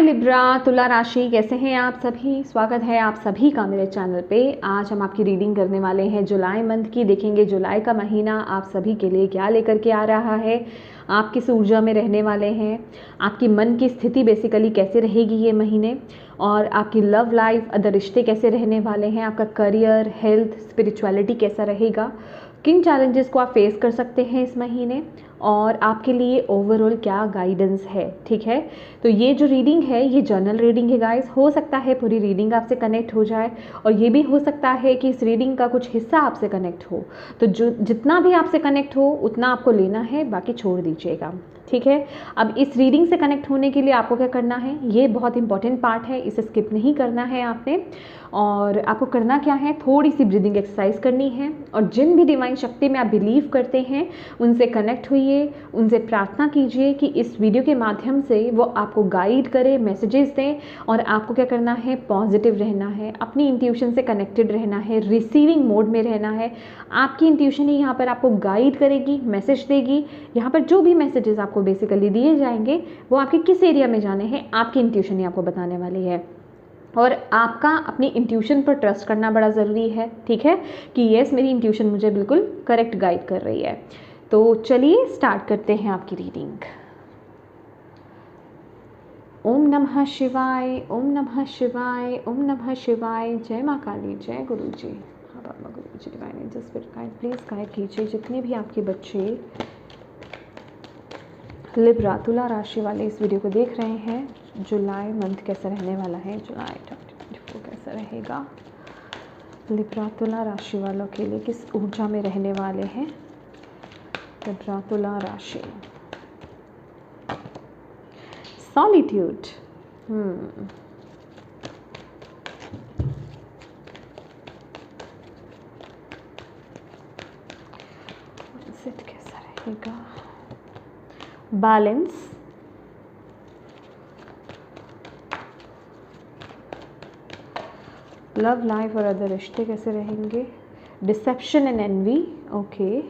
Libra तुला राशि, कैसे हैं आप सभी। स्वागत है आप सभी का मेरे चैनल पे। आज हम आपकी रीडिंग करने वाले हैं जुलाई मंथ की। देखेंगे जुलाई का महीना आप सभी के लिए क्या लेकर के आ रहा है, आप किस ऊर्जा में रहने वाले हैं, आपकी मन की स्थिति बेसिकली कैसे रहेगी ये महीने, और आपकी लव लाइफ, अदर रिश्ते कैसे रहने वाले हैं, आपका करियर, हेल्थ, स्पिरिचुअलिटी कैसा रहेगा, किन चैलेंजेस को आप फेस कर सकते हैं इस महीने, और आपके लिए ओवरऑल क्या गाइडेंस है। ठीक है, तो ये जो रीडिंग है ये जर्नल रीडिंग है गाइस। हो सकता है पूरी रीडिंग आपसे कनेक्ट हो जाए, और ये भी हो सकता है कि इस रीडिंग का कुछ हिस्सा आपसे कनेक्ट हो। तो जो जितना भी आपसे कनेक्ट हो उतना आपको लेना है, बाकी छोड़ दीजिएगा। ठीक है, अब इस रीडिंग से कनेक्ट होने के लिए आपको क्या करना है, ये बहुत इंपॉर्टेंट पार्ट है, इसे स्किप नहीं करना है आपने। और आपको करना क्या है, थोड़ी सी ब्रीदिंग एक्सरसाइज करनी है, और जिन भी डिवाइन शक्ति में आप बिलीव करते हैं उनसे कनेक्ट होइए, उनसे प्रार्थना कीजिए कि इस वीडियो के माध्यम से वो आपको गाइड करे, मैसेजेस दें। और आपको क्या करना है, पॉजिटिव रहना है, अपनी इंट्यूशन से कनेक्टेड रहना है, रिसीविंग मोड में रहना है। आपकी इंट्यूशन ही यहाँ पर आपको गाइड करेगी, मैसेज देगी। यहाँ पर जो भी मैसेजेस आपको बेसिकली दिए जाएंगे वो आपके किस एरिया में जाने हैं, आपकी इंट्यूशन ही आपको बताने वाली है। और आपका अपनी इंट्यूशन पर ट्रस्ट करना बड़ा ज़रूरी है। ठीक है, कि यस मेरी इंट्यूशन मुझे बिल्कुल करेक्ट गाइड कर रही है। तो चलिए स्टार्ट करते हैं आपकी रीडिंग। ओम नमः शिवाय, ओम नमः शिवाय, ओम नमः शिवाय। जय माँ काली, जय गुरु जी। हाँ बाबा गुरु जी, divine angels spirit guide please guide कीजिए जितने भी आपके बच्चे लिब्रा तुला राशि वाले इस वीडियो को देख रहे हैं। जुलाई मंथ कैसा रहने वाला है, जुलाई 2024 कैसा रहेगा, लिब्रा तुला राशि वालों के लिए किस ऊर्जा में रहने वाले हैं। लिब्रा तुला राशि, सॉलिट्यूड। सेट कैसा रहेगा, बैलेंस, लव लाइफ और अदर रिश्ते कैसे रहेंगे, deception and envy. Okay,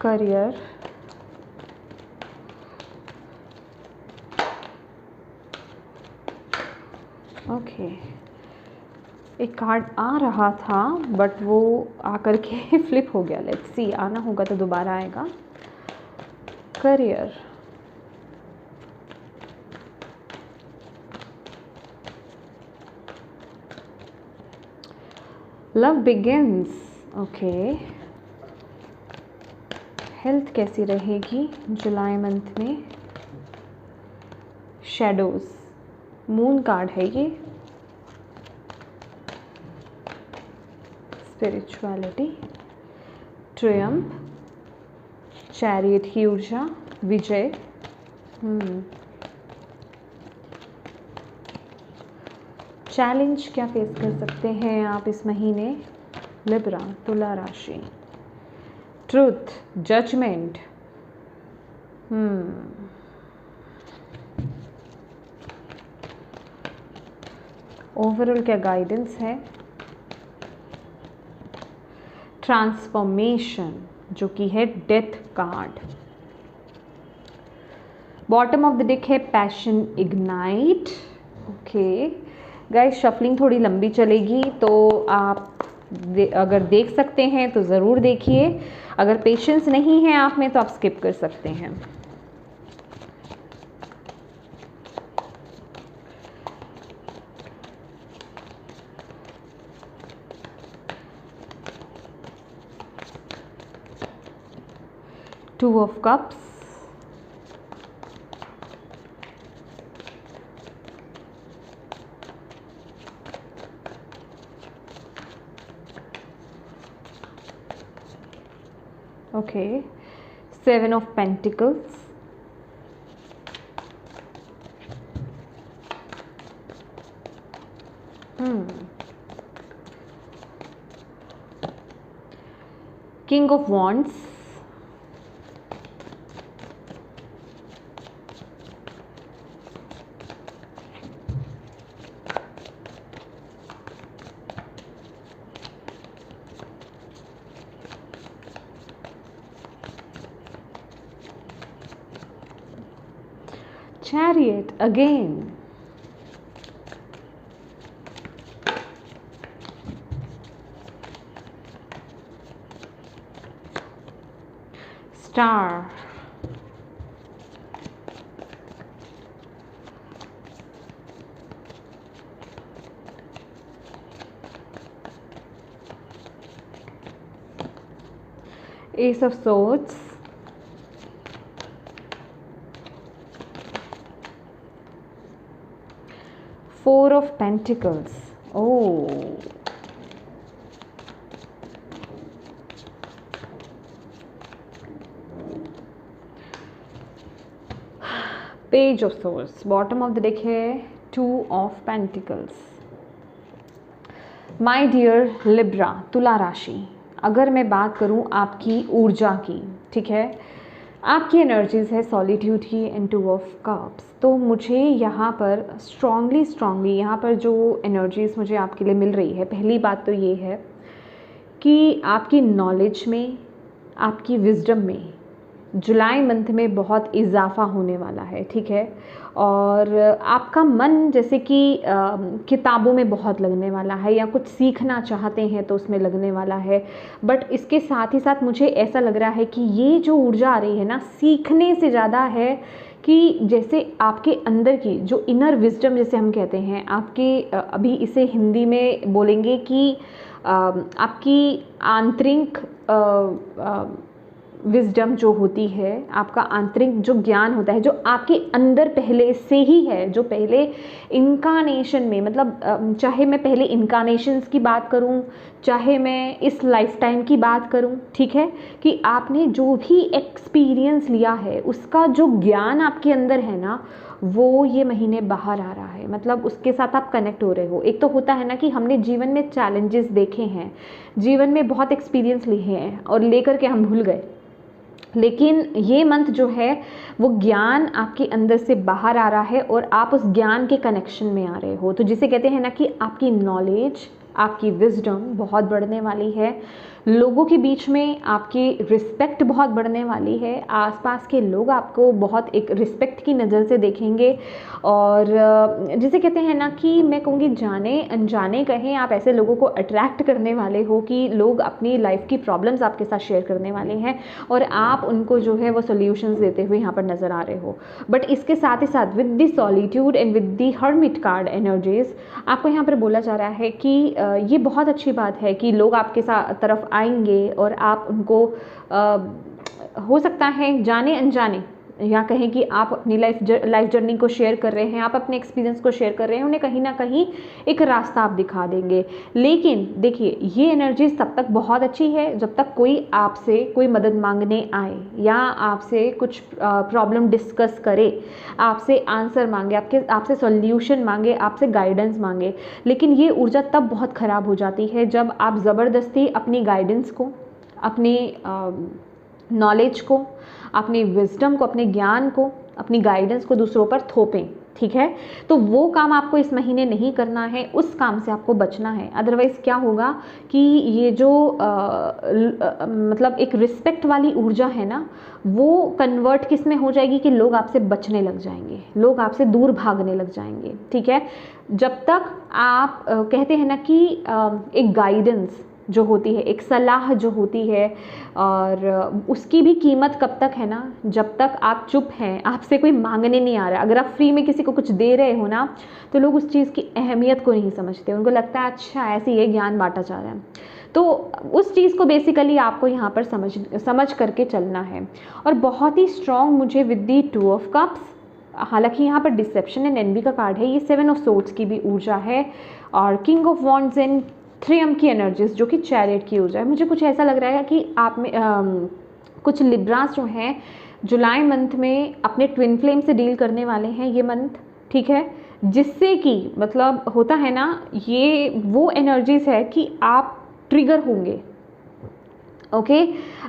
career, okay. एक कार्ड आ रहा था बट वो आकर के फ्लिप हो गया। लेट्स सी, आना होगा तो दोबारा आएगा। Career, love begins. Okay, health कैसी रहेगी जुलाई मंथ में, शैडोज, मून कार्ड है ये, स्पिरिचुअलिटी, ट्रियम्फ, चैरियट की ऊर्जा, विजय। चैलेंज क्या फेस कर सकते हैं आप इस महीने, लिब्रा तुला राशि, ट्रूथ, जजमेंट। ओवरऑल क्या गाइडेंस है, ट्रांसफॉर्मेशन जो कि है death card. Bottom of the deck है passion ignite. Okay guys, shuffling थोड़ी लंबी चलेगी तो आप अगर देख सकते हैं तो ज़रूर देखिए, अगर पेशेंस नहीं है आप में तो आप स्किप कर सकते हैं। Two of cups, okay, seven of pentacles, king of wands, Chariot again. Star. Ace of Swords. Four of Pentacles. Oh. Page of Swords. Bottom of the deck है Two of Pentacles. My dear Libra, तुला राशि, अगर मैं बात करूं आपकी ऊर्जा की, ठीक है, आपकी एनर्जीज़ है सॉलिट्यूड की एंड टू ऑफ कप्स। तो मुझे यहाँ पर स्ट्रांगली यहाँ पर जो एनर्जीज़ मुझे आपके लिए मिल रही है, पहली बात तो ये है कि आपकी नॉलेज में, आपकी विजडम में जुलाई मंथ में बहुत इजाफा होने वाला है, ठीक है। और आपका मन जैसे कि किताबों में बहुत लगने वाला है या कुछ सीखना चाहते हैं तो उसमें लगने वाला है। बट इसके साथ ही साथ मुझे ऐसा लग रहा है कि ये जो ऊर्जा आ रही है ना, सीखने से ज़्यादा है कि जैसे आपके अंदर की जो इनर विजडम जैसे हम कहते हैं, आपके अभी इसे हिंदी में बोलेंगे कि आपकी आंतरिक विजडम जो होती है, आपका आंतरिक जो ज्ञान होता है, जो आपके अंदर पहले से ही है, जो पहले इनकारनेशन में, मतलब चाहे मैं पहले इनकारनेशंस की बात करूं, चाहे मैं इस लाइफ टाइम की बात करूं, ठीक है, कि आपने जो भी एक्सपीरियंस लिया है उसका जो ज्ञान आपके अंदर है ना, वो ये महीने बाहर आ रहा है। मतलब उसके साथ आप कनेक्ट हो रहे हो। एक तो होता है ना कि हमने जीवन में चैलेंजेस देखे हैं, जीवन में बहुत एक्सपीरियंस लिए हैं और लेकर के हम भूल गए, लेकिन ये मंथ जो है वो ज्ञान आपके अंदर से बाहर आ रहा है और आप उस ज्ञान के कनेक्शन में आ रहे हो। तो जिसे कहते हैं ना कि आपकी नॉलेज, आपकी विजडम बहुत बढ़ने वाली है, लोगों के बीच में आपकी रिस्पेक्ट बहुत बढ़ने वाली है, आसपास के लोग आपको बहुत एक रिस्पेक्ट की नज़र से देखेंगे। और जिसे कहते हैं ना कि मैं कहूँगी जाने अनजाने कहें, आप ऐसे लोगों को अट्रैक्ट करने वाले हो कि लोग अपनी लाइफ की प्रॉब्लम्स आपके साथ शेयर करने वाले हैं और आप उनको जो है वो सॉल्यूशंस देते हुए यहाँ पर नज़र आ रहे हो। बट इसके साथ ही साथ with the solitude and with the hermit card energies, आपको यहाँ पर बोला जा रहा है कि ये बहुत अच्छी बात है कि लोग आपके साथ तरफ आएंगे और आप उनको हो सकता है जाने अनजाने, या कहें कि आप अपनी लाइफ जर्नी को शेयर कर रहे हैं, आप अपने एक्सपीरियंस को शेयर कर रहे हैं, उन्हें कहीं ना कहीं एक रास्ता आप दिखा देंगे। लेकिन देखिए, ये एनर्जी तब तक बहुत अच्छी है जब तक कोई आपसे कोई मदद मांगने आए या आपसे कुछ प्रॉब्लम डिस्कस करे, आपसे आंसर मांगे, आपसे सॉल्यूशन मांगे, आपसे गाइडेंस मांगे। लेकिन ये ऊर्जा तब बहुत ख़राब हो जाती है जब आप ज़बरदस्ती अपनी गाइडेंस को, अपनी नॉलेज को, अपनी विजडम को, अपने ज्ञान को, अपनी गाइडेंस को दूसरों पर थोपें, ठीक है। तो वो काम आपको इस महीने नहीं करना है, उस काम से आपको बचना है। अदरवाइज़ क्या होगा कि ये जो मतलब एक रिस्पेक्ट वाली ऊर्जा है ना, वो कन्वर्ट किस में हो जाएगी कि लोग आपसे बचने लग जाएंगे, लोग आपसे दूर भागने लग जाएंगे, ठीक है। जब तक आप कहते हैं ना कि एक गाइडेंस जो होती है, एक सलाह जो होती है, और उसकी भी कीमत कब तक है ना, जब तक आप चुप हैं, आपसे कोई मांगने नहीं आ रहा है। अगर आप फ्री में किसी को कुछ दे रहे हो ना, तो लोग उस चीज़ की अहमियत को नहीं समझते, उनको लगता है अच्छा ऐसे ये ज्ञान बांटा जा रहा है। तो उस चीज़ को बेसिकली आपको यहाँ पर समझ करके चलना है। और बहुत ही स्ट्रॉन्ग मुझे विद दी 2 ऑफ कप्स, हालांकि यहाँ पर डिसेप्शन एंड एनवी का कार्ड है, ये 7 ऑफ सोर्ड्स की भी ऊर्जा है और king of wands and Triumph की एनर्जीज जो कि चैरियट की ऊर्जा है। मुझे कुछ ऐसा लग रहा है कि आप में कुछ लिब्रास जो हैं जुलाई मंथ में अपने ट्विन फ्लेम से डील करने वाले हैं ये मंथ, ठीक है, जिससे कि मतलब होता है ना, ये वो एनर्जीज है कि आप ट्रिगर होंगे, ओके,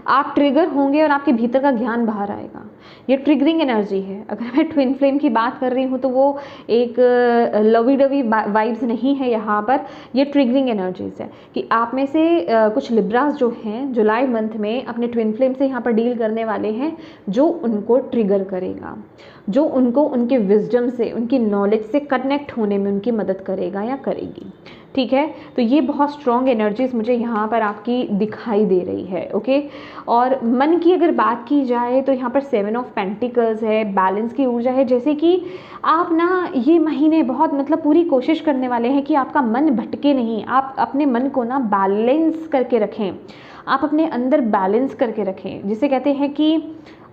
आप ट्रिगर होंगे और आपके भीतर का ज्ञान बाहर आएगा। ये ट्रिगरिंग एनर्जी है। अगर मैं ट्विन फ्लेम की बात कर रही हूँ तो वो एक लवी डवी वाइब्स नहीं है यहाँ पर, ये ट्रिगरिंग एनर्जीज है कि आप में से कुछ लिब्रास जो हैं जुलाई मंथ में अपने ट्विन फ्लेम से यहाँ पर डील करने वाले हैं, जो उनको ट्रिगर करेगा, जो उनको उनके विजडम से, उनकी नॉलेज से कनेक्ट होने में उनकी मदद करेगा या करेगी। ठीक है, तो ये बहुत स्ट्रॉन्ग एनर्जीज मुझे यहाँ पर आपकी दिखाई दे रही है। ओके, और मन की अगर बात की जाए तो यहाँ पर 7 ऑफ पेंटिकल्स है, बैलेंस की ऊर्जा है। जैसे कि आप ना ये महीने बहुत मतलब पूरी कोशिश करने वाले हैं कि आपका मन भटके नहीं, आप अपने मन को ना बैलेंस करके रखें, आप अपने अंदर बैलेंस करके रखें, जिसे कहते हैं कि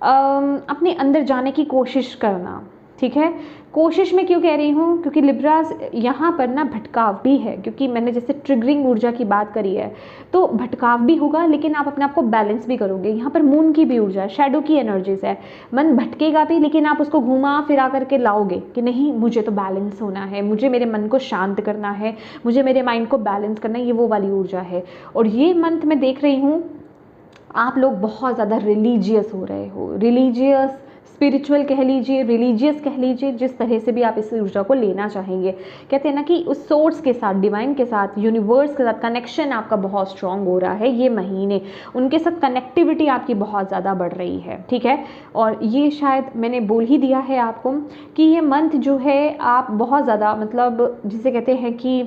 अपने अंदर जाने की कोशिश करना। ठीक है, कोशिश में क्यों कह रही हूँ, क्योंकि लिब्रास यहाँ पर ना भटकाव भी है, क्योंकि मैंने जैसे ट्रिगरिंग ऊर्जा की बात करी है तो भटकाव भी होगा, लेकिन आप अपने आप को बैलेंस भी करोगे। यहाँ पर मून की भी ऊर्जा है, शैडो की एनर्जीज है, मन भटकेगा भी लेकिन आप उसको घुमा फिरा करके लाओगे कि नहीं मुझे तो बैलेंस होना है, मुझे मेरे मन को शांत करना है, मुझे मेरे माइंड को बैलेंस करना है, ये वो वाली ऊर्जा है। और ये मंथ में देख रही हूँ आप लोग बहुत ज़्यादा रिलीजियस हो रहे हो, रिलीजियस, स्पिरिचुअल कह लीजिए, रिलीजियस कह लीजिए, जिस तरह से भी आप इस ऊर्जा को लेना चाहेंगे। कहते हैं ना कि उस सोर्स के साथ, डिवाइन के साथ, यूनिवर्स के साथ कनेक्शन आपका बहुत स्ट्रांग हो रहा है ये महीने, उनके साथ कनेक्टिविटी आपकी बहुत ज़्यादा बढ़ रही है। ठीक है, और ये शायद मैंने बोल ही दिया है आपको कि ये मंथ जो है आप बहुत ज़्यादा मतलब जिसे कहते हैं कि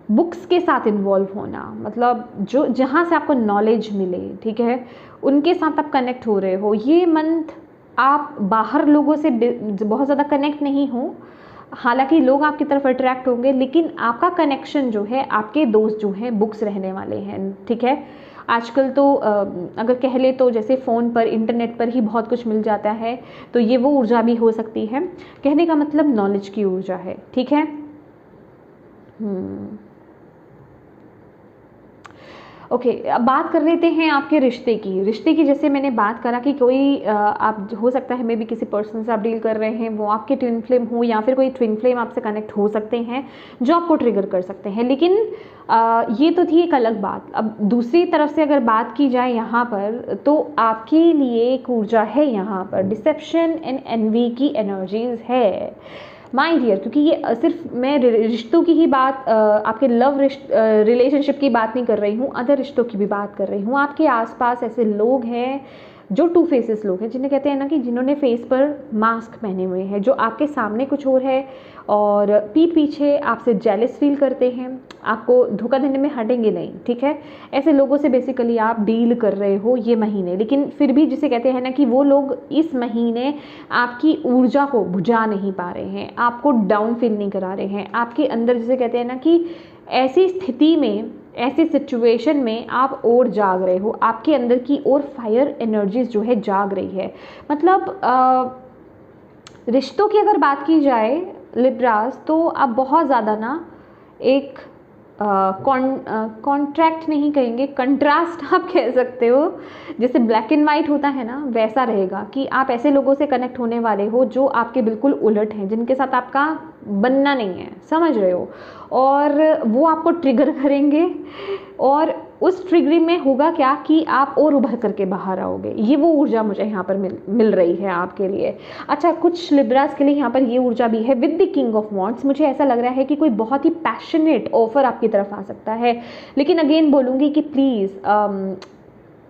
बुक्स के साथ इन्वॉल्व होना, मतलब जो जहाँ से आपको नॉलेज मिले, ठीक है, उनके साथ आप कनेक्ट हो रहे हो। ये मंथ आप बाहर लोगों से बहुत ज़्यादा कनेक्ट नहीं हो, हालांकि लोग आपकी तरफ अट्रैक्ट होंगे, लेकिन आपका कनेक्शन जो है, आपके दोस्त जो हैं बुक्स रहने वाले हैं। ठीक है, आजकल तो अगर कह ले तो जैसे फ़ोन पर, इंटरनेट पर ही बहुत कुछ मिल जाता है, तो ये वो ऊर्जा भी हो सकती है। कहने का मतलब नॉलेज की ऊर्जा है। ठीक है, ओके, अब बात कर लेते हैं आपके रिश्ते की। जैसे मैंने बात करा कि कोई आप हो सकता है मे बी किसी पर्सन से आप डील कर रहे हैं, वो आपके ट्विन फ्लेम हो या फिर कोई ट्विन फ्लेम आपसे कनेक्ट हो सकते हैं जो आपको ट्रिगर कर सकते हैं। लेकिन ये तो थी एक अलग बात। अब दूसरी तरफ से अगर बात की जाए यहाँ पर, तो आपके लिए एक ऊर्जा है यहाँ पर, डिसेप्शन एंड एनवी की एनर्जीज है माय डियर। क्योंकि ये सिर्फ मैं रिश्तों की ही बात, आपके लव रिलेशनशिप की बात नहीं कर रही हूँ, अदर रिश्तों की भी बात कर रही हूँ। आपके आसपास ऐसे लोग हैं जो 2 फेसेस लोग हैं, जिन्हें कहते हैं ना कि जिन्होंने फेस पर मास्क पहने हुए हैं, जो आपके सामने कुछ और है और पीठ पीछे आपसे जेलस फील करते हैं, आपको धोखा देने में हटेंगे नहीं। ठीक है, ऐसे लोगों से बेसिकली आप डील कर रहे हो ये महीने, लेकिन फिर भी जिसे कहते हैं ना कि वो लोग इस महीने आपकी ऊर्जा को बुझा नहीं पा रहे हैं, आपको डाउन फील नहीं करा रहे हैं। आपके अंदर जिसे कहते हैं ना कि ऐसी स्थिति में, ऐसी सिचुएशन में आप और जाग रहे हो, आपके अंदर की और फायर एनर्जीज जो है जाग रही है। मतलब रिश्तों की अगर बात की जाए लिब्रास, तो आप बहुत ज़्यादा ना एक कॉन्ट्रैक्ट नहीं कहेंगे, कंट्रास्ट आप कह सकते हो। जैसे ब्लैक एंड वाइट होता है ना, वैसा रहेगा कि आप ऐसे लोगों से कनेक्ट होने वाले हो जो आपके बिल्कुल उलट हैं, जिनके साथ आपका बनना नहीं है, समझ रहे हो, और वो आपको ट्रिगर करेंगे। और उस ट्रिगरिंग में होगा क्या कि आप और उभर करके बाहर आओगे। ये वो ऊर्जा मुझे यहाँ पर मिल रही है आपके लिए। अच्छा, कुछ लिब्रास के लिए यहाँ पर ये ऊर्जा भी है with the king of wands. मुझे ऐसा लग रहा है कि कोई बहुत ही पैशनेट ऑफर आपकी तरफ आ सकता है, लेकिन अगेन बोलूँगी कि प्लीज़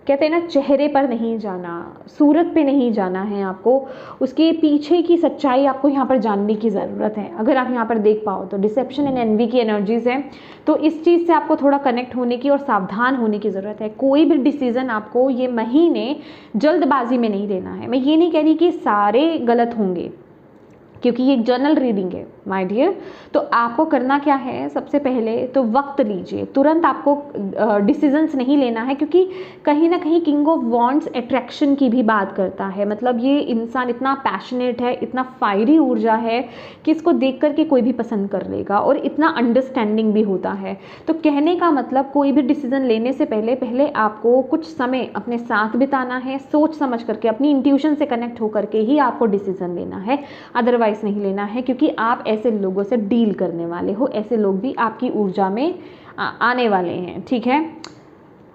कहते हैं ना, चेहरे पर नहीं जाना, सूरत पे नहीं जाना है आपको, उसके पीछे की सच्चाई आपको यहाँ पर जानने की ज़रूरत है। अगर आप यहाँ पर देख पाओ तो डिसेप्शन एंड एनवी की एनर्जीज़ हैं, तो इस चीज़ से आपको थोड़ा कनेक्ट होने की और सावधान होने की ज़रूरत है। कोई भी डिसीज़न आपको ये महीने जल्दबाजी में नहीं लेना है। मैं ये नहीं कह रही कि सारे गलत होंगे, क्योंकि ये एक जर्नल रीडिंग है माय डियर। तो आपको करना क्या है, सबसे पहले तो वक्त लीजिए, तुरंत आपको डिसीजंस नहीं लेना है, क्योंकि कहीं ना कहीं किंग ऑफ वॉन्ड्स अट्रैक्शन की भी बात करता है। मतलब ये इंसान इतना पैशनेट है, इतना फायरी ऊर्जा है कि इसको देख करके कोई भी पसंद कर लेगा, और इतना अंडरस्टैंडिंग भी होता है। तो कहने का मतलब कोई भी डिसीजन लेने से पहले आपको कुछ समय अपने साथ बिताना है, सोच समझ करके, अपनी इंट्यूशन से कनेक्ट होकर के ही आपको डिसीजन लेना है, अदरवाइज नहीं लेना है, क्योंकि आप ऐसे लोगों से डील करने वाले हो, ऐसे लोग भी आपकी ऊर्जा में आने वाले हैं। ठीक है,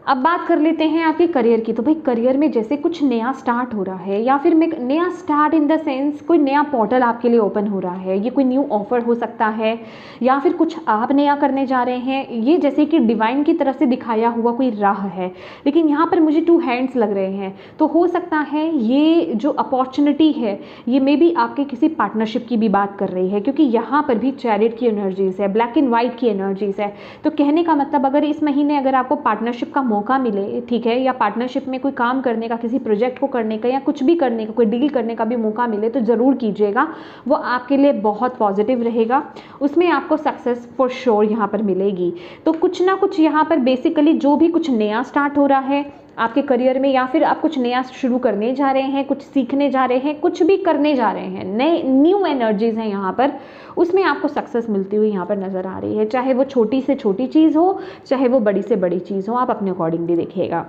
अब बात कर लेते हैं आपके करियर की। तो भाई करियर में जैसे कुछ नया स्टार्ट हो रहा है, या फिर मैं नया स्टार्ट इन द सेंस कोई नया पोर्टल आपके लिए ओपन हो रहा है, ये कोई न्यू ऑफर हो सकता है, या फिर कुछ आप नया करने जा रहे हैं। ये जैसे कि डिवाइन की तरफ से दिखाया हुआ कोई राह है, लेकिन यहाँ पर मुझे 2 हैंड्स लग रहे हैं। तो हो सकता है ये जो अपॉर्चुनिटी है ये मे बी आपके किसी पार्टनरशिप की भी बात कर रही है, क्योंकि यहाँ पर भी चैरिट की एनर्जीज है, ब्लैक एंड वाइट की एनर्जीज है। तो कहने का मतलब अगर इस महीने अगर आपको पार्टनरशिप का मौका मिले, ठीक है, या पार्टनरशिप में कोई काम करने का, किसी प्रोजेक्ट को करने का, या कुछ भी करने का, कोई डील करने का भी मौका मिले, तो ज़रूर कीजिएगा। वो आपके लिए बहुत पॉजिटिव रहेगा, उसमें आपको सक्सेस फॉर श्योर यहाँ पर मिलेगी। तो कुछ ना कुछ यहाँ पर बेसिकली जो भी कुछ नया स्टार्ट हो रहा है आपके करियर में, या फिर आप कुछ नया शुरू करने जा रहे हैं, कुछ सीखने जा रहे हैं, कुछ भी करने जा रहे हैं, नए न्यू एनर्जीज हैं यहाँ पर, उसमें आपको सक्सेस मिलती हुई यहाँ पर नज़र आ रही है। चाहे वो छोटी से छोटी चीज़ हो, चाहे वो बड़ी से बड़ी चीज़ हो, आप अपने अकॉर्डिंगली देखिएगा।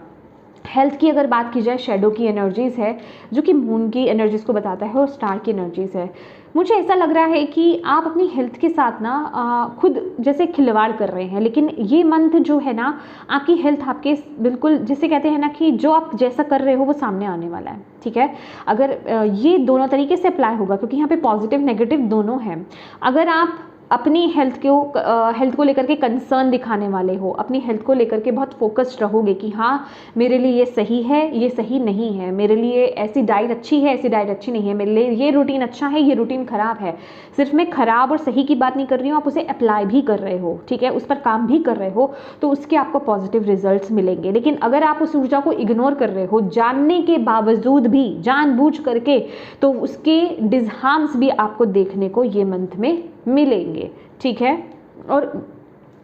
हेल्थ की अगर बात की जाए, शैडो की एनर्जीज़ है जो कि मून की एनर्जीज़ को बताता है, और स्टार की एनर्जीज़ है। मुझे ऐसा लग रहा है कि आप अपनी हेल्थ के साथ ना खुद जैसे खिलवाड़ कर रहे हैं, लेकिन ये मंथ जो है ना आपकी हेल्थ आपके बिल्कुल जिसे कहते हैं ना कि जो आप जैसा कर रहे हो वो सामने आने वाला है, ठीक है। अगर ये दोनों तरीके से अप्लाई होगा, क्योंकि यहाँ पे पॉजिटिव नेगेटिव दोनों हैं। अगर आप अपनी हेल्थ को लेकर के कंसर्न दिखाने वाले हो, अपनी हेल्थ को लेकर के बहुत फोकस्ड रहोगे कि हाँ मेरे लिए ये सही है, ये सही नहीं है, मेरे लिए ऐसी डाइट अच्छी है, ऐसी डाइट अच्छी नहीं है, मेरे लिए ये रूटीन अच्छा है, ये रूटीन ख़राब है। सिर्फ मैं ख़राब और सही की बात नहीं कर रही हूँ, आप उसे अप्लाई भी कर रहे हो, ठीक है, उस पर काम भी कर रहे हो, तो उसके आपको पॉजिटिव रिजल्ट्स मिलेंगे। लेकिन अगर आप उस ऊर्जा को इग्नोर कर रहे हो जानने के बावजूद भी, जानबूझ करके, तो उसके डिसहार्म्स भी आपको देखने को ये मंथ में मिलेंगे, ठीक है। और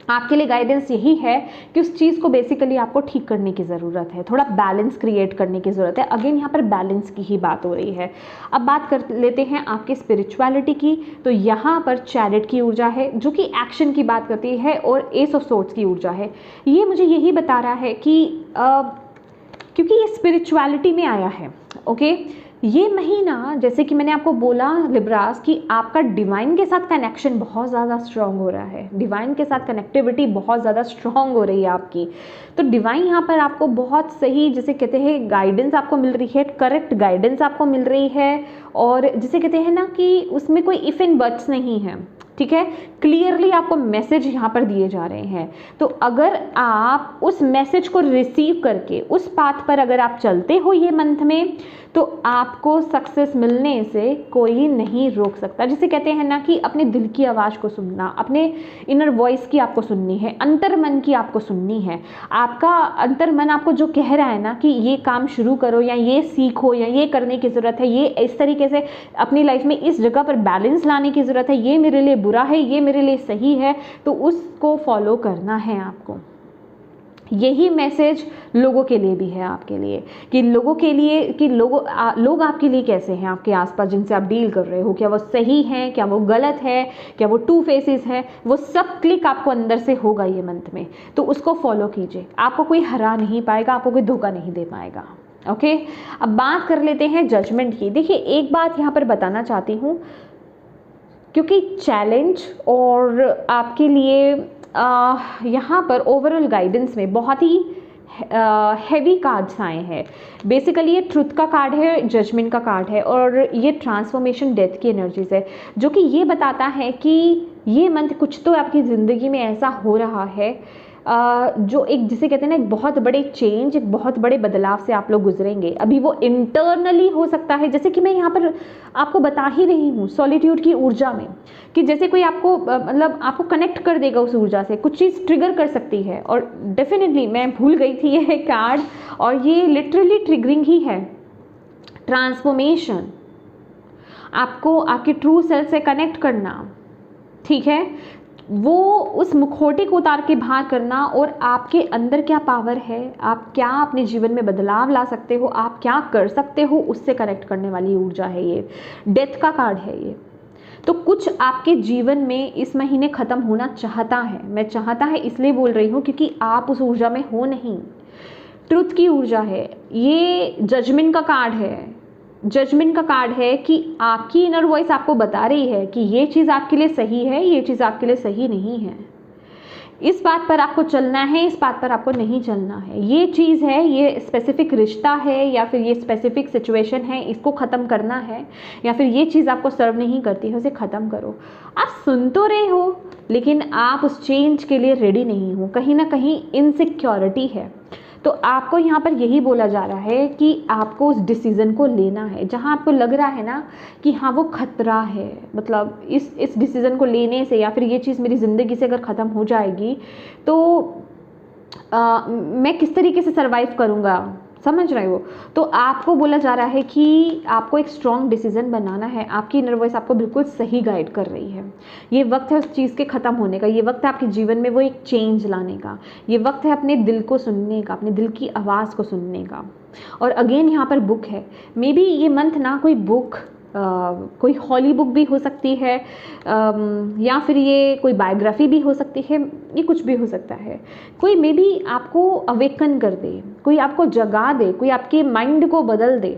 आपके लिए गाइडेंस यही है कि उस चीज़ को बेसिकली आपको ठीक करने की ज़रूरत है, थोड़ा बैलेंस क्रिएट करने की ज़रूरत है। अगेन यहाँ पर बैलेंस की ही बात हो रही है। अब बात कर लेते हैं आपकी स्पिरिचुअलिटी की। तो यहाँ पर चैरिट की ऊर्जा है जो कि एक्शन की बात करती है, और एस ऑफ सोर्ड्स की ऊर्जा है। ये मुझे यही बता रहा है कि क्योंकि ये स्पिरिचुअलिटी में आया है, ओके। ये महीना जैसे कि मैंने आपको बोला लिब्रास कि आपका डिवाइन के साथ कनेक्शन बहुत ज़्यादा स्ट्रॉन्ग हो रहा है, डिवाइन के साथ कनेक्टिविटी बहुत ज़्यादा स्ट्रॉन्ग हो रही है आपकी। तो डिवाइन यहाँ पर आपको बहुत सही जिसे कहते हैं गाइडेंस आपको मिल रही है, करेक्ट गाइडेंस आपको मिल रही है, और जिसे कहते हैं ना कि उसमें कोई इफ एंड बट्स नहीं है, ठीक है। क्लियरली आपको मैसेज यहाँ पर दिए जा रहे हैं। तो अगर आप उस मैसेज को रिसीव करके उस पाथ पर अगर आप चलते हो ये मंथ में, तो आपको सक्सेस मिलने से कोई नहीं रोक सकता। जिसे कहते हैं ना कि अपने दिल की आवाज़ को सुनना, अपने इनर वॉइस की आपको सुननी है, अंतर मन की आपको सुननी है। आपका अंतर मन आपको जो कह रहा है ना कि ये काम शुरू करो, या ये सीखो, या ये करने की ज़रूरत है, ये इस तरीके से अपनी लाइफ में इस जगह पर बैलेंस लाने की ज़रूरत है, ये मेरे लिए बुरा है, ये मेरे लिए सही है, तो उसको फॉलो करना है आपको। यही मैसेज लोगों के लिए भी है, आपके लिए, कि लोगों के लिए कि लोग आपके लिए कैसे हैं, आपके आसपास जिनसे आप डील कर रहे हो, क्या वो सही हैं, क्या वो गलत है, क्या वो टू फेसेस है, वो सब क्लिक आपको अंदर से होगा ये मंथ में। तो उसको फॉलो कीजिए, आपको कोई हरा नहीं पाएगा, आपको कोई धोखा नहीं दे पाएगा, ओके। अब बात कर लेते हैं जजमेंट की। देखिए एक बात यहाँ पर बताना चाहती हूँ, क्योंकि चैलेंज और आपके लिए यहाँ पर ओवरऑल गाइडेंस में बहुत ही हैवी कार्ड्स आए हैं। बेसिकली ये ट्रुथ का कार्ड है, जजमेंट का कार्ड है, और ये ट्रांसफॉर्मेशन डेथ की एनर्जीज है, जो कि ये बताता है कि ये मंथ कुछ तो आपकी ज़िंदगी में ऐसा हो रहा है जो एक जिसे कहते हैं ना एक बहुत बड़े चेंज, एक बहुत बड़े बदलाव से आप लोग गुजरेंगे। अभी वो इंटरनली हो सकता है, जैसे कि मैं यहाँ पर आपको बता ही रही हूँ सॉलिट्यूड की ऊर्जा में, कि जैसे कोई आपको मतलब आपको कनेक्ट कर देगा उस ऊर्जा से, कुछ चीज़ ट्रिगर कर सकती है। और डेफिनेटली मैं भूल गई थी ये कार्ड, और ये लिटरली ट्रिगरिंग ही है। ट्रांसफॉर्मेशन, आपको आपके ट्रू सेल्फ से कनेक्ट करना, ठीक है, वो उस मुखौटे को उतार के बाहर करना, और आपके अंदर क्या पावर है, आप क्या अपने जीवन में बदलाव ला सकते हो, आप क्या कर सकते हो, उससे कनेक्ट करने वाली ऊर्जा है ये। डेथ का कार्ड है ये। तो कुछ आपके जीवन में इस महीने ख़त्म होना चाहता है। मैं चाहता है इसलिए बोल रही हूँ क्योंकि आप उस ऊर्जा में हो नहीं। ट्रुथ की ऊर्जा है ये, जजमेंट का कार्ड है। जजमेंट का कार्ड है कि आपकी इनर वॉइस आपको बता रही है कि ये चीज़ आपके लिए सही है, ये चीज़ आपके लिए सही नहीं है। इस बात पर आपको चलना है, इस बात पर आपको नहीं चलना है। ये चीज़ है, ये स्पेसिफिक रिश्ता है या फिर ये स्पेसिफिक सिचुएशन है, इसको ख़त्म करना है, या फिर ये चीज़ आपको सर्व नहीं करती है, उसे ख़त्म करो। आप सुन तो रहे हो लेकिन आप उस चेंज के लिए रेडी नहीं हो, कहीं ना कहीं इनसिक्योरिटी है। तो आपको यहाँ पर यही बोला जा रहा है कि आपको उस डिसीज़न को लेना है जहाँ आपको लग रहा है ना कि हाँ वो खतरा है, मतलब इस डिसीज़न को लेने से या फिर ये चीज़ मेरी ज़िंदगी से अगर ख़त्म हो जाएगी तो मैं किस तरीके से सर्वाइव करूँगा, समझ रहे हो। तो आपको बोला जा रहा है कि आपको एक स्ट्रॉन्ग डिसीजन बनाना है। आपकी इनर वॉइस आपको बिल्कुल सही गाइड कर रही है। ये वक्त है उस चीज़ के ख़त्म होने का, ये वक्त है आपके जीवन में वो एक चेंज लाने का, ये वक्त है अपने दिल को सुनने का, अपने दिल की आवाज़ को सुनने का। और अगेन यहाँ पर बुक है, मे बी ये मंथ ना कोई बुक कोई हॉली बुक भी हो सकती है, या फिर ये कोई बायोग्राफी भी हो सकती है, ये कुछ भी हो सकता है। कोई मे बी आपको अवेकन कर दे, कोई आपको जगा दे, कोई आपके माइंड को बदल दे,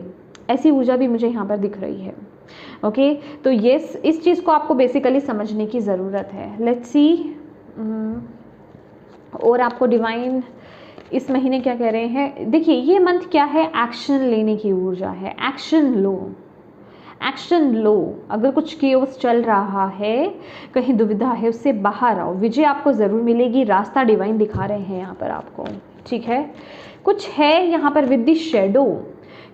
ऐसी ऊर्जा भी मुझे यहाँ पर दिख रही है। ओके, तो यस, इस चीज़ को आपको बेसिकली समझने की ज़रूरत है। लेट्स सी और आपको डिवाइन इस महीने क्या कह रहे हैं। देखिए ये मंथ क्या है, एक्शन लेने की ऊर्जा है। एक्शन लो, एक्शन लो। अगर कुछ केओस चल रहा है, कहीं दुविधा है, उससे बाहर आओ। विजय आपको ज़रूर मिलेगी, रास्ता डिवाइन दिखा रहे हैं यहाँ पर आपको, ठीक है। कुछ है यहाँ पर विद द शैडो,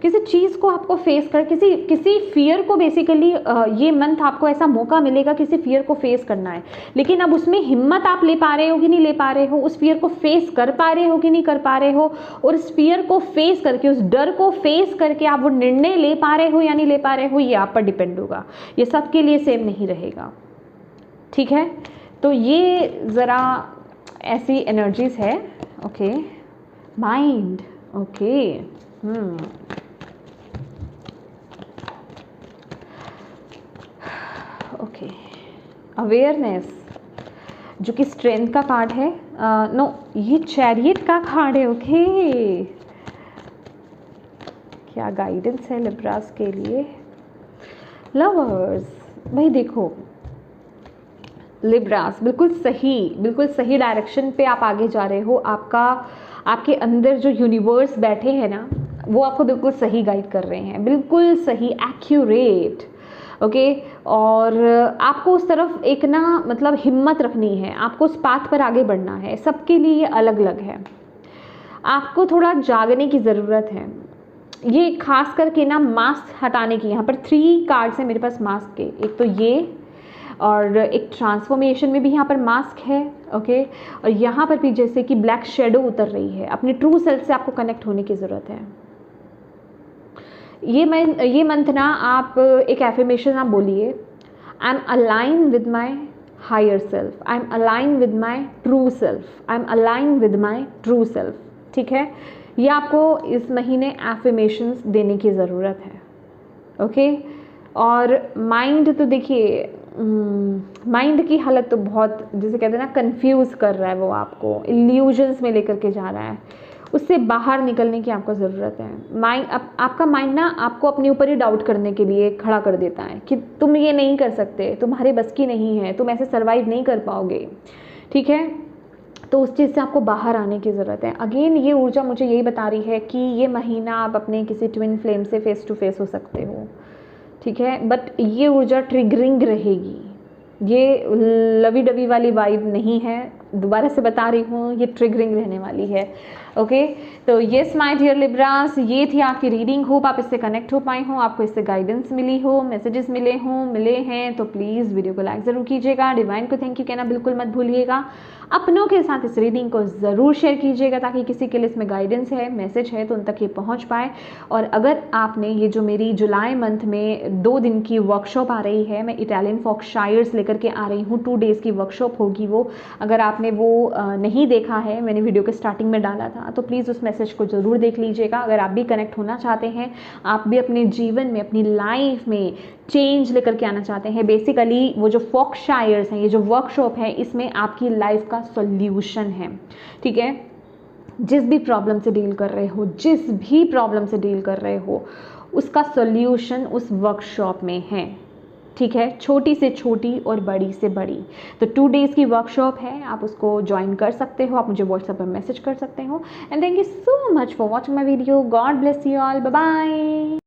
किसी चीज़ को आपको फेस कर, किसी फियर को बेसिकली ये मंथ आपको ऐसा मौका मिलेगा किसी फियर को फेस करना है। लेकिन अब उसमें हिम्मत आप ले पा रहे हो कि नहीं ले पा रहे हो, उस फियर को फेस कर पा रहे हो कि नहीं कर पा रहे हो, और उस फियर को फेस करके, उस डर को फेस करके आप वो निर्णय ले पा रहे हो या नहीं ले पा रहे हो, ये आप पर डिपेंड होगा। ये सबके लिए सेम नहीं रहेगा, ठीक है। तो ये ज़रा ऐसी एनर्जीज है। Okay, mind, okay, okay, awareness जो कि स्ट्रेंथ का कार्ड है। नो, ये चैरियट का कार्ड है। ओके, क्या गाइडेंस है लिब्रास के लिए। लवर्स, भाई देखो लिब्रास बिल्कुल सही डायरेक्शन पे आप आगे जा रहे हो। आपके अंदर जो यूनिवर्स बैठे हैं ना, वो आपको बिल्कुल सही गाइड कर रहे हैं, बिल्कुल सही, एक्यूरेट। ओके, और आपको उस तरफ एक ना मतलब हिम्मत रखनी है, आपको उस पाथ पर आगे बढ़ना है। सबके लिए ये अलग अलग है, आपको थोड़ा जागने की ज़रूरत है। ये खास करके ना मास्क हटाने की, यहाँ पर 3 कार्ड्स हैं मेरे पास मास्क के। एक तो ये, और एक ट्रांसफॉर्मेशन में भी यहाँ पर मास्क है। ओके, और यहाँ पर भी जैसे कि ब्लैक शेडो उतर रही है, अपने ट्रू सेल्फ से आपको कनेक्ट होने की ज़रूरत है। ये मंथ ना आप एक एफर्मेशन आप बोलिए, I am align with my higher self, I am align with my true self, I am align with my true self, ठीक है। ये आपको इस महीने एफर्मेशंस देने की ज़रूरत है। ओके, और माइंड तो देखिए, माइंड की हालत तो बहुत, जैसे कहते हैं ना, कंफ्यूज कर रहा है, वो आपको इल्यूजन्स में लेकर के जा रहा है। उससे बाहर निकलने की आपको ज़रूरत है। माइंड, आपका माइंड ना आपको अपने ऊपर ही डाउट करने के लिए खड़ा कर देता है कि तुम ये नहीं कर सकते, तुम्हारे बस की नहीं है, तुम ऐसे सर्वाइव नहीं कर पाओगे, ठीक है। तो उस चीज़ से आपको बाहर आने की ज़रूरत है। अगेन ये ऊर्जा मुझे यही बता रही है कि ये महीना आप अपने किसी ट्विन फ्लेम से फेस टू फेस हो सकते हो, ठीक है। बट ये ऊर्जा ट्रिगरिंग रहेगी, ये लवी डवी वाली वाइब नहीं है, दोबारा से बता रही हूँ, ये ट्रिगरिंग रहने वाली है। ओके, तो येस माय डियर लिब्रास, ये थी आपकी रीडिंग। होप आप इससे कनेक्ट हो पाए हों, आपको इससे गाइडेंस मिली हो, मैसेजेस मिले हैं तो प्लीज़ वीडियो को लाइक ज़रूर कीजिएगा। डिवाइन को थैंक यू कहना बिल्कुल मत भूलिएगा। अपनों के साथ इस रीडिंग को ज़रूर शेयर कीजिएगा ताकि किसी के लिए इसमें गाइडेंस है, मैसेज है तो उन तक ये पहुँच पाए। और अगर आपने ये जो मेरी जुलाई मंथ में 2 दिन की वर्कशॉप आ रही है, मैं इटालियन फॉक्शायर्स लेकर के आ रही हूँ, 2 डेज़ की वर्कशॉप होगी वो। अगर आपने वो नहीं देखा है, मैंने वीडियो के स्टार्टिंग में डाला था, तो प्लीज़ उस मैसेज को ज़रूर देख लीजिएगा। अगर आप भी कनेक्ट होना चाहते हैं, आप भी अपने जीवन में, अपनी लाइफ में चेंज लेकर के आना चाहते हैं, बेसिकली वो जो फॉक्शायर्स हैं, ये जो वर्कशॉप है, इसमें आपकी लाइफ का सॉल्यूशन है, ठीक है। जिस भी प्रॉब्लम से डील कर रहे हो, उसका सॉल्यूशन उस वर्कशॉप में है, ठीक है, छोटी से छोटी और बड़ी से बड़ी। तो 2 डेज़ की वर्कशॉप है, आप उसको ज्वाइन कर सकते हो, आप मुझे व्हाट्सएप पर मैसेज कर सकते हो। And thank you so much for watching my video. God bless you all, bye bye.